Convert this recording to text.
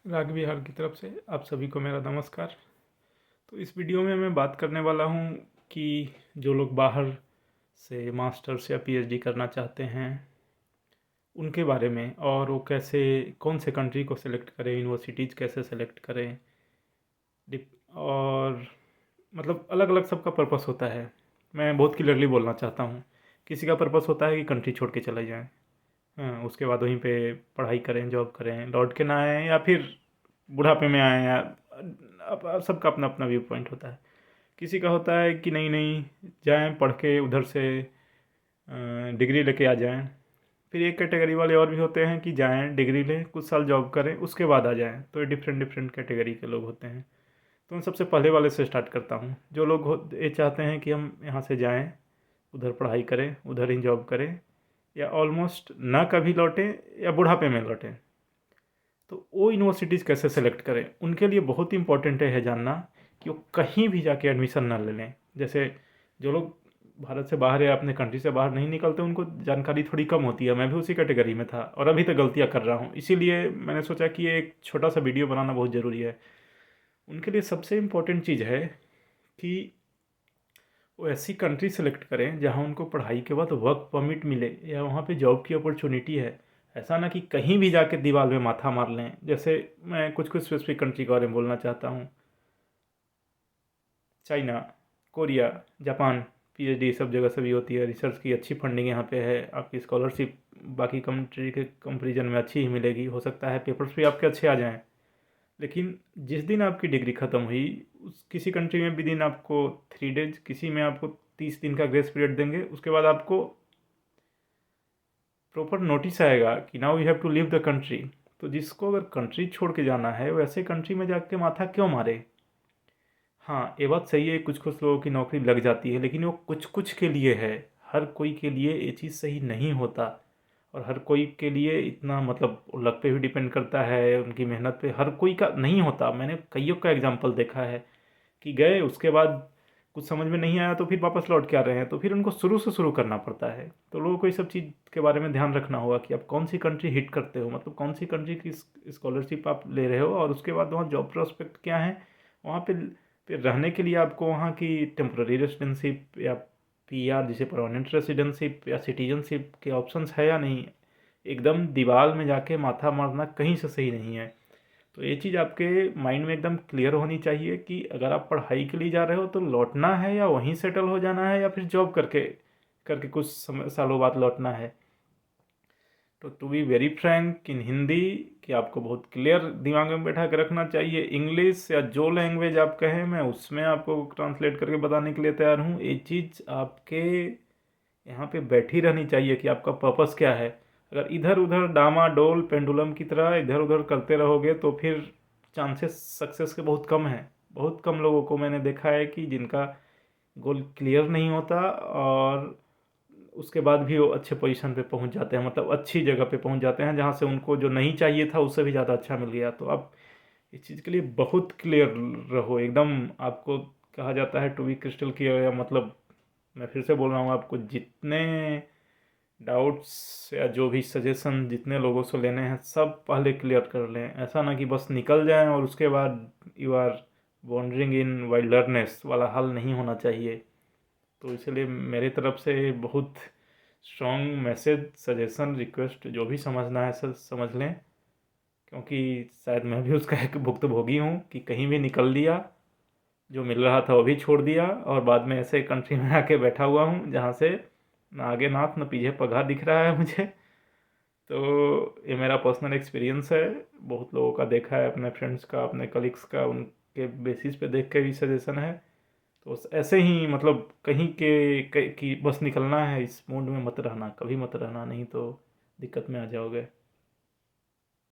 राग विहार की तरफ से आप सभी को मेरा नमस्कार। तो इस वीडियो में मैं बात करने वाला हूँ कि जो लोग बाहर से मास्टर्स या पीएचडी करना चाहते हैं उनके बारे में, और वो कैसे कौन से कंट्री को सिलेक्ट करें, यूनिवर्सिटीज़ कैसे सेलेक्ट करें। और मतलब अलग अलग सबका पर्पस होता है। मैं बहुत क्लियरली बोलना चाहता हूँ। किसी का पर्पस होता है कि कंट्री छोड़ के चले जाएं, हाँ, उसके बाद वहीं पे पढ़ाई करें, जॉब करें, लौट के ना आएँ, या फिर बुढ़ापे में आएँ, या अब सबका अपना अपना व्यू पॉइंट होता है। किसी का होता है कि नहीं नहीं, जाएं पढ़ के उधर से डिग्री लेके आ जाएं। फिर एक कैटेगरी वाले और भी होते हैं कि जाएं डिग्री लें, कुछ साल जॉब करें, उसके बाद आ जाएं। तो ये डिफरेंट डिफरेंट कैटेगरी के लोग होते हैं। तो मैं सबसे पहले वाले से स्टार्ट करता हूँ। जो लोग ये चाहते हैं कि हम यहाँ से जाएं, उधर पढ़ाई करें, उधर ही जॉब करें, या ऑलमोस्ट ना कभी लौटें या बुढ़ापे में लौटें। तो वो यूनिवर्सिटीज़ कैसे सेलेक्ट करें, उनके लिए बहुत इंपॉर्टेंट है जानना कि वो कहीं भी जाके एडमिशन ना ले लें। जैसे जो लोग भारत से बाहर या अपने कंट्री से बाहर नहीं निकलते, उनको जानकारी थोड़ी कम होती है। मैं भी उसी कैटेगरी में था और अभी तक गलतियाँ कर रहा हूँ। इसीलिए मैंने सोचा कि ये एक छोटा सा वीडियो बनाना बहुत ज़रूरी है। उनके लिए सबसे इम्पोर्टेंट चीज़ है कि वो ऐसी कंट्री सेलेक्ट करें जहाँ उनको पढ़ाई के बाद वर्क परमिट मिले या वहाँ पे जॉब की अपॉर्चुनिटी है। ऐसा ना कि कहीं भी जाके दीवार में माथा मार लें। जैसे मैं कुछ कुछ स्पेसिफिक कंट्री के बारे में बोलना चाहता हूँ। चाइना, कोरिया, जापान, पीएचडी सब जगह से भी होती है। रिसर्च की अच्छी फंडिंग यहाँ पे है। आपकी स्कॉलरशिप बाकी कंट्री के कंपेरिजन में अच्छी ही मिलेगी। हो सकता है पेपर्स भी आपके अच्छे आ जाएँ। लेकिन जिस दिन आपकी डिग्री ख़त्म हुई, उस किसी कंट्री में विदिन आपको 3 डेज, किसी में आपको 30 दिन का ग्रेस पीरियड देंगे। उसके बाद आपको प्रॉपर नोटिस आएगा कि now you have to leave the country. तो जिसको अगर कंट्री छोड़ के जाना है, वैसे कंट्री में जाके माथा क्यों मारे। हाँ, ये बात सही है, कुछ कुछ लोगों की नौकरी लग जाती है, लेकिन वो कुछ कुछ के लिए है। हर कोई के लिए ये चीज़ सही नहीं होता। और हर कोई के लिए इतना मतलब लक पे भी डिपेंड करता है, उनकी मेहनत पे। हर कोई का नहीं होता। मैंने कईयों का एग्जांपल देखा है कि गए, उसके बाद कुछ समझ में नहीं आया तो फिर वापस लौट के आ रहे हैं। तो फिर उनको शुरू से शुरू करना पड़ता है। तो लोगों को ये सब चीज़ के बारे में ध्यान रखना होगा कि आप कौन सी कंट्री हिट करते हो, मतलब कौन सी कंट्री की स्कॉलरशिप आप ले रहे हो, और उसके बाद वहाँ जॉब प्रोस्पेक्ट क्या है। वहाँ पे फिर रहने के लिए आपको वहाँ की टेम्पररी रेसिडेंशिप या पीआर, जिसे परमानेंट रेसिडेंशिप या सिटीजनशिप के ऑप्शंस है या नहीं। एकदम दीवार में जाके माथा मारना कहीं से सही नहीं है। तो ये चीज़ आपके माइंड में एकदम क्लियर होनी चाहिए कि अगर आप पढ़ाई के लिए जा रहे हो तो लौटना है या वहीं सेटल हो जाना है, या फिर जॉब करके करके कुछ समय सालों बाद लौटना है। तो टू बी वेरी फ्रैंक इन हिंदी, कि आपको बहुत क्लियर दिमाग में बैठा के रखना चाहिए। इंग्लिश या जो लैंग्वेज आप कहें, मैं उसमें आपको ट्रांसलेट करके बताने के लिए तैयार हूँ। ये चीज़ आपके यहाँ पे बैठी रहनी चाहिए कि आपका पर्पस क्या है। अगर इधर उधर डामाडोल पेंडुलम की तरह इधर उधर करते रहोगे तो फिर चांसेस सक्सेस के बहुत कम हैं। बहुत कम लोगों को मैंने देखा है कि जिनका गोल क्लियर नहीं होता, और उसके बाद भी वो अच्छे पोजीशन पे पहुंच जाते हैं, मतलब अच्छी जगह पे पहुंच जाते हैं जहां से उनको जो नहीं चाहिए था उससे भी ज़्यादा अच्छा मिल गया। तो आप इस चीज़ के लिए बहुत क्लियर रहो एकदम। आपको कहा जाता है टू बी क्रिस्टल क्लियर, या मतलब मैं फिर से बोल रहा हूँ, आपको जितने डाउट्स या जो भी सजेशन जितने लोगों से लेने हैं सब पहले क्लियर कर लें। ऐसा ना कि बस निकल जाएं और उसके बाद you are wandering in wilderness वाला हाल नहीं होना चाहिए। तो इसलिए मेरे तरफ से बहुत स्ट्रॉन्ग मैसेज, सजेशन, रिक्वेस्ट, जो भी समझना है सब समझ लें। क्योंकि शायद मैं भी उसका एक भुक्तभोगी हूँ कि कहीं भी निकल लिया, जो मिल रहा था वो भी छोड़ दिया, और बाद में ऐसे कंट्री में आके बैठा हुआ हूँ जहाँ से ना आगे नाथ न पीछे पगहा दिख रहा है मुझे। तो ये मेरा पर्सनल एक्सपीरियंस है। बहुत लोगों का देखा है, अपने फ्रेंड्स का, अपने कलीग्स का, उनके बेसिस पे देख के भी सजेशन है। तो ऐसे ही मतलब कहीं के कि बस निकलना है, इस मूड में मत रहना, कभी मत रहना, नहीं तो दिक्कत में आ जाओगे।